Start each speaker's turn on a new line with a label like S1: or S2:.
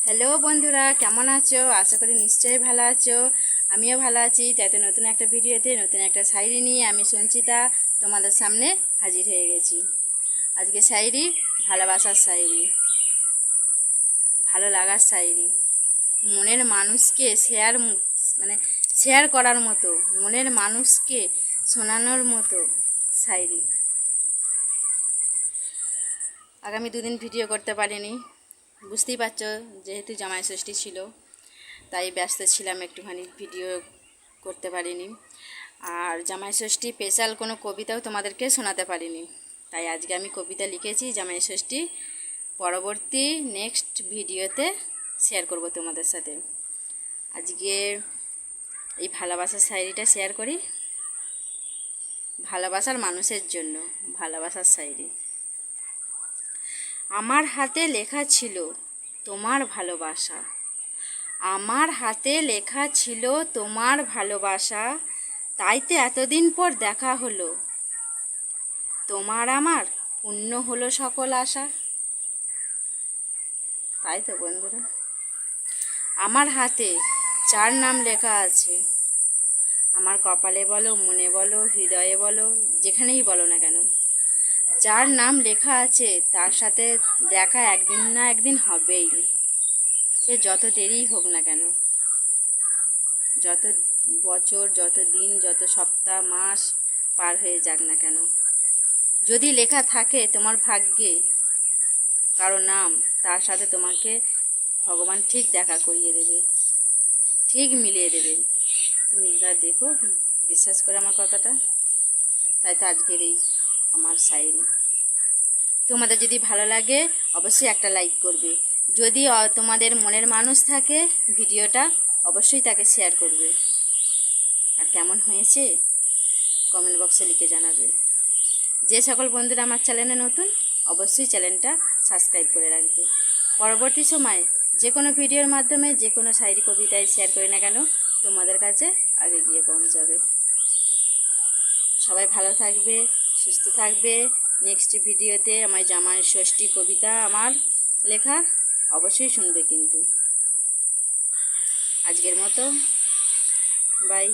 S1: Hello বন্ধুরা, কেমন আছো? আশা করি নিশ্চয়ই ভালো আছো। আমিও ভালো আছি। তাই তো নতুন একটা ভিডিওতে নতুন একটা শায়রি নিয়ে আমি সঞ্চিতা তোমাদের সামনে হাজির হয়ে গেছি। আজকে শায়রি ভালোবাসার শায়রি, ভালো লাগার শায়রি, মনের মানুষকে শেয়ার করার মতো, মনের মানুষকে শোনানোর মতো শায়রি। আগামী দুদিন ভিডিও করতে পারিনি, বুঝতেই পারছো, যেহেতু জামাই ষষ্ঠী ছিল তাই ব্যস্ত ছিলাম, একটুখানি ভিডিও করতে পারিনি। আর জামাই ষষ্ঠী স্পেশাল কোনো কবিতাও তোমাদেরকে শোনাতে পারিনি, তাই আজকে আমি কবিতা লিখেছি জামাই ষষ্ঠী, পরবর্তী নেক্সট ভিডিওতে শেয়ার করব তোমাদের সাথে। আজকে এই ভালোবাসার শায়রিটা শেয়ার করি, ভালোবাসার মানুষের জন্য ভালোবাসার শায়রি। আমার হাতে লেখা ছিল তোমার ভালোবাসা, আমার হাতে লেখা ছিল তোমার ভালোবাসা, তাইতে এতদিন পর দেখা হলো, তোমার আমার পূর্ণ হলো সকল আশা। তাই তো বন্ধুরা, আমার হাতে যার নাম লেখা আছে, আমার কপালে বলো, মনে বলো, হৃদয়ে বলো, যেখানেই বলো না কেন, যার নাম লেখা আছে তার সাথে দেখা একদিন না একদিন হবেই। সে যত দেরি হোক না কেন, যত বছর, যত দিন, যত সপ্তাহ, মাস পার হয়ে যাক না কেন, যদি লেখা থাকে তোমার ভাগ্যে কারো নাম, তার সাথে তোমাকে ভগবান ঠিক দেখা করিয়ে দেবে, ঠিক মিলিয়ে দেবে। তুমি দেখো, বিশ্বাস করে আমার কথাটা। তাই তো আজকের এই আমার শায়রি। তোমাদের যদি ভালো লাগে অবশ্যই একটা লাইক করবে, যদি তোমাদের মনের মানুষ থাকে ভিডিওটা অবশ্যই তাকে শেয়ার করবে, আর কেমন হয়েছে কমেন্ট বক্সে লিখে জানাবে। যে সকল বন্ধুরা আমার চ্যানেলে নতুন অবশ্যই চ্যানেলটা সাবস্ক্রাইব করে রাখবে। পরবর্তী সময় যে কোনো ভিডিওর মাধ্যমে যে কোনো শায়রি কবিতায় শেয়ার করি না কেন তোমাদের কাছে আগে গিয়ে পৌঁছাবে। সবাই ভালো থাকবে, সুস্থ থাকবে। নেক্সট ভিডিওতে আমার জামাই ষষ্ঠী কবিতা আমার লেখা অবশ্যই শুনবে কিন্তু। আজকের মতো বাই।